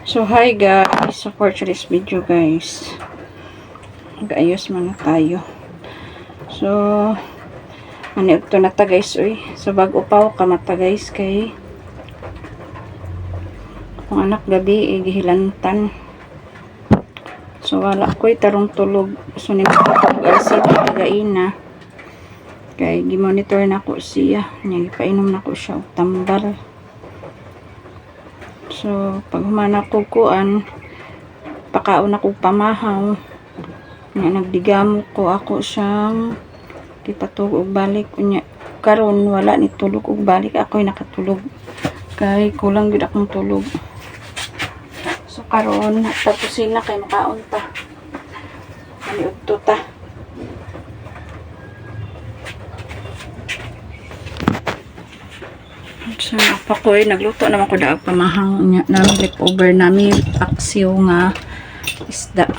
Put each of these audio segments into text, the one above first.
So hi guys, so for today's video guys, mag-ayos muna tayo. So ano ito na ta guys, uy. So bago pa ka mata guys kay ang anak gabi gihilantan. So wala ko'y tarong tulog. So nimutog alsid tagaina. Kay gi-monitor na ko siya. Nya gipainom na ko siya og tambal. So, pag humana ko kuan, pakaon ako pamahaw. Nga nagdigamo ko ako siyang kipatug og balik. Unya, karon wala ni tulog og balik. Ako'y nakatulog. Kay kulang gid akong tulog. So, karon tapusin na kay makaon ta. Maniudto ta. So, pa ko nagluto naman ko daag pamahang nami leftover nami paksiw nga isda.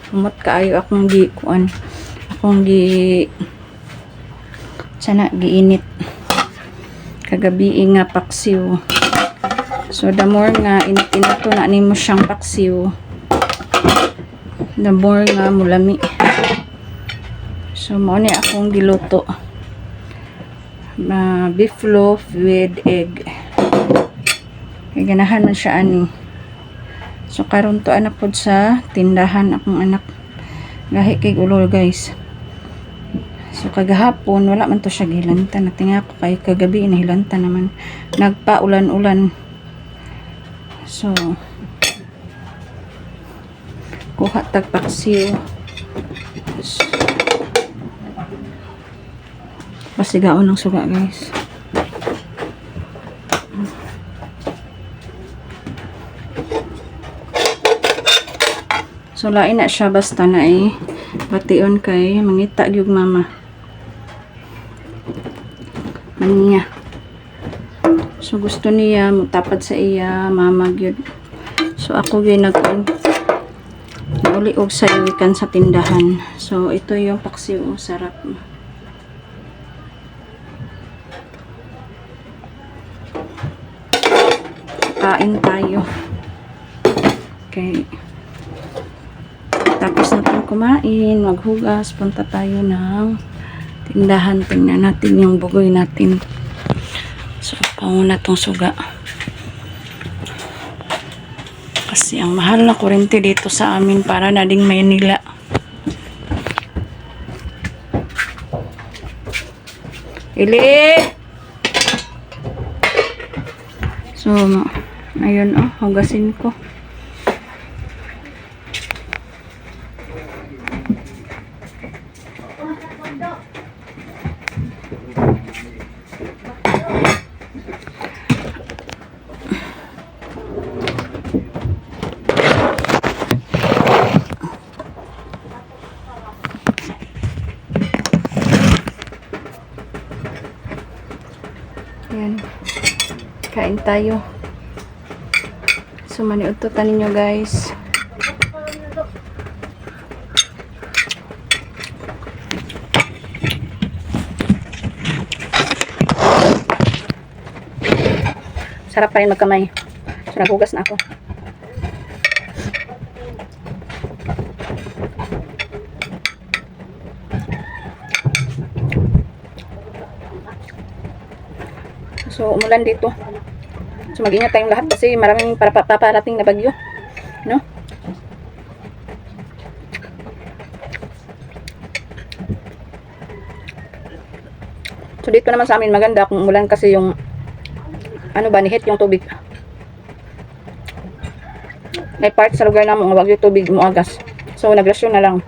Umot kaayo akong kuan. Akong sana giinit kagabi nga paksiw. So the more nga init-init to na nimo siyang paksiw, the more nga mulami. So mo ni akong giluto. Beef loaf with egg. Kaya ganahan man siya ani. So karon to anak pod sa tindahan akong anak. Gahi kay ulo guys. So kagahapon wala man to siya gilantan. Natinga ko kay kagabi inahilantan naman. Nagpa-ulan-ulan. So kuha tag paksiw. Pasigaon ng suga guys. So lain na siya basta na bation kay mangita gyud mama. Maniya. So gusto niya mutapad sa iya mama gyud. So ako gyud nauli og sayawikan sa tindahan. So ito yung paksiw, sarap. Kain tayo. Okay. Tapos natin kumain, maghugas, punta tayo ng tindahan. Tingnan natin yung bugoy natin. So, pauna tong suga. Kasi ang mahal na kuryente dito sa amin para na ding Maynila. Ili! So, ayun hugasin ko. Ayan. Kain tayo. So, maniututan ninyo guys. Sarap pa rin magkamay. So, naghugas na ako. So, umulan dito. So, mag-ingat tayong lahat kasi maraming paparating na bagyo. No? So, dito naman sa amin maganda kung umulan kasi yung nihit yung tubig. May part sa lugar namin wag yung tubig muagas. So, nagrasyon na lang.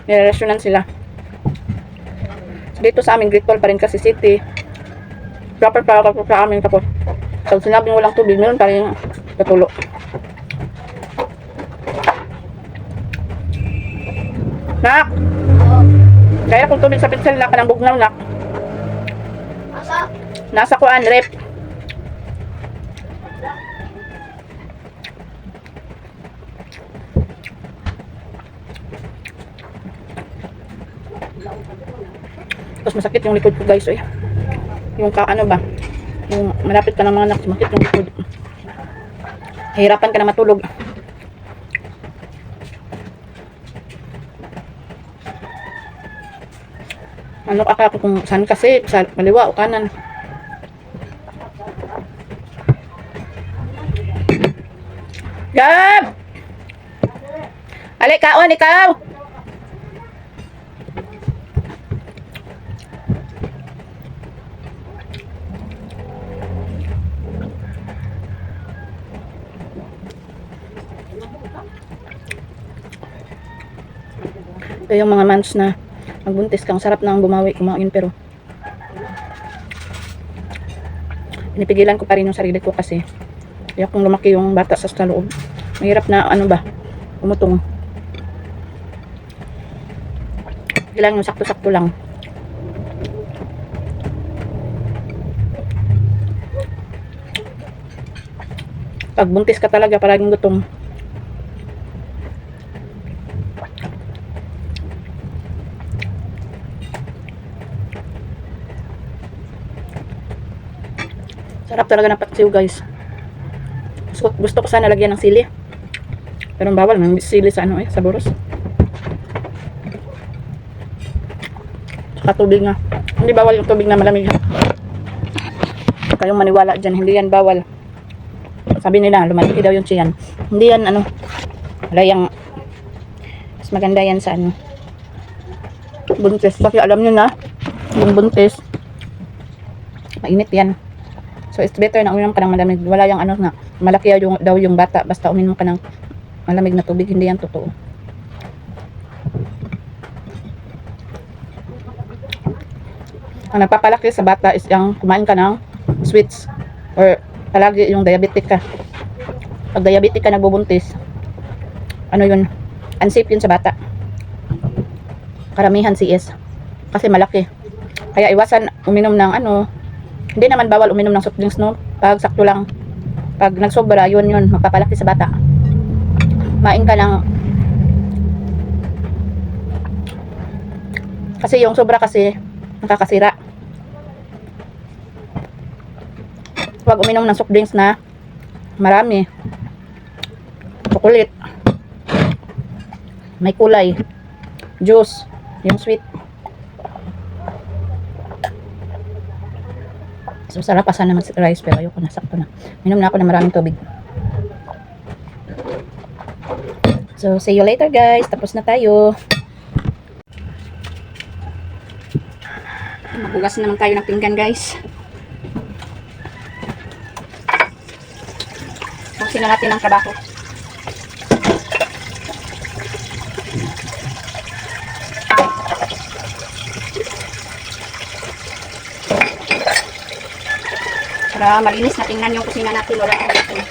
Nirasyonan sila. So, dito sa amin, Great Falls pa rin kasi city. Proper sa amin tapos. So, sinabing walang tubig, meron pa rin katulo. Nak! Kaya kung tubig sa pinsel na ka ng bugnaw, nak. Nasa kuan, rep. Tapos masakit yung likod ko guys, yung ano ba, yung malapit ka ng mga anak, sumakit yung likod. Hihirapan ka na matulog. Ano akala ko kung saan kasi, sa kaliwa o kanan. Gab! Ali, kaon, ikaw! Ito yung mga months na magbuntis kang sarap na ang bumawi kumain, pero pinipigilan ko pa rin yung sarili ko kasi kaya kung lumaki yung bata sa loob, mahirap na ano ba, umutong. Kailangan yung sakto-sakto lang. Pag buntis ka talaga, palaging gutom. Sarap talaga ng paksiw, guys. Gusto ko sana lagyan ng sili. Pero bawal ng sili sa ano sa boros. Saka tubig nga. Hindi bawal yung tubig na malamig. Kayong maniwala dyan, hindi yan bawal. Sabi nila, lumalaki daw yung tiyan. Hindi yan ano. Wala yung mas maganda yan sa ano. Buntis. Kasi alam nyo na, yung buntis, mainit yan. So, it's better na uminom ka ng malamig. Wala yung ano na, malaki daw yung bata. Basta uminom ka ng malamig na tubig. Hindi yan totoo. Ang nagpapalaki sa bata is yung kumain ka ng sweets. Or palagi yung diabetic ka. Pag diabetic ka nagbubuntis, ano yun? Unsafe yun sa bata. Karamihan CS. Kasi malaki. Kaya iwasan uminom ng ano. Hindi naman bawal uminom ng soft drinks, no? Pag sakto lang. Pag nagsobra, yun, magpapalaki sa bata. Main ka ng... Kasi yung sobra kasi, nakakasira. Huwag uminom ng soft drinks na marami. Chocolate. May kulay. Juice. Yung sweet. So, sarap pa sana mag-rice pero ayoko na, sakto na. Minom na ako ng maraming tubig. So, see you later guys. Tapos na tayo. Maghugas naman tayo ng pinggan guys. Busin na natin ang trabaho. Para malinis na tingnan yung kusina natin. Wala natin.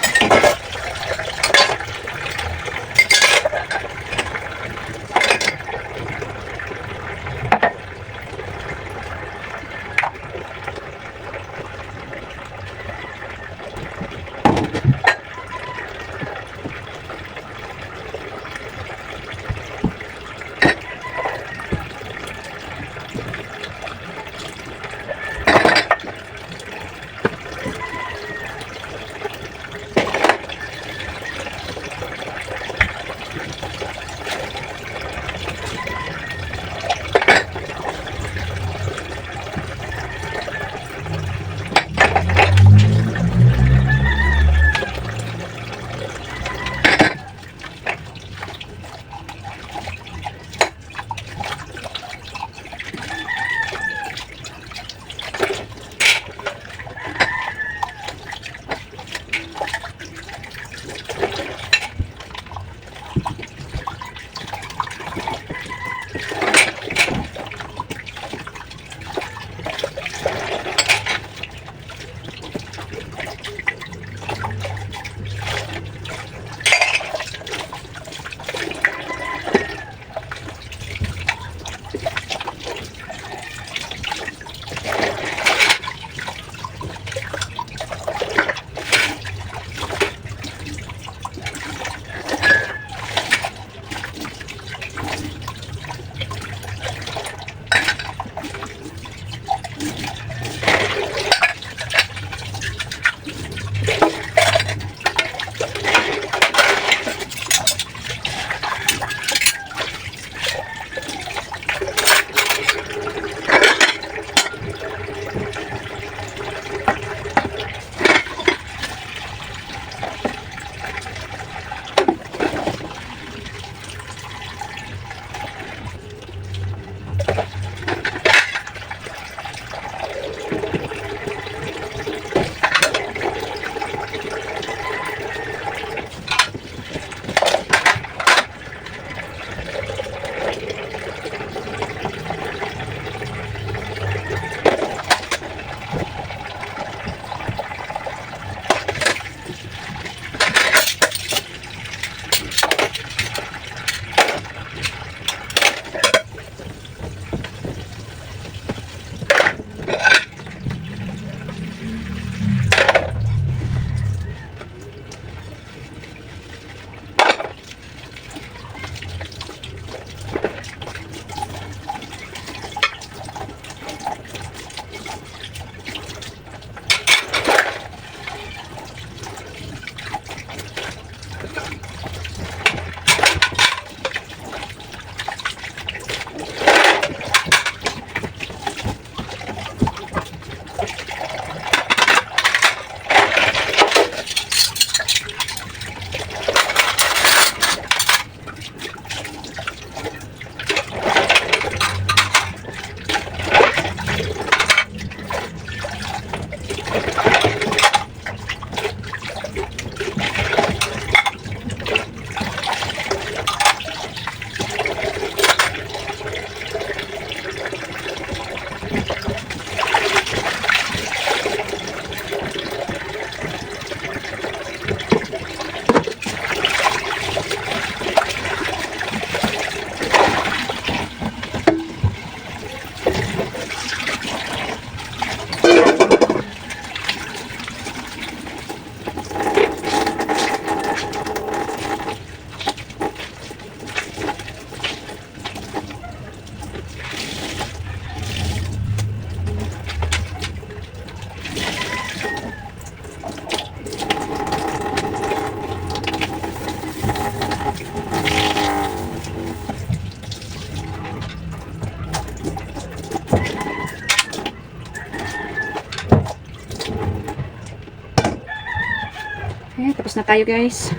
Okay, tapos na tayo guys.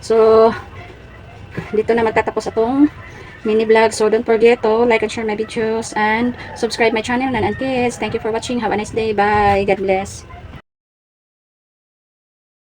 So, dito na magtatapos atong mini vlog. So, don't forget to like and share my videos and subscribe my channel, Nan and Kids. Thank you for watching. Have a nice day. Bye. God bless.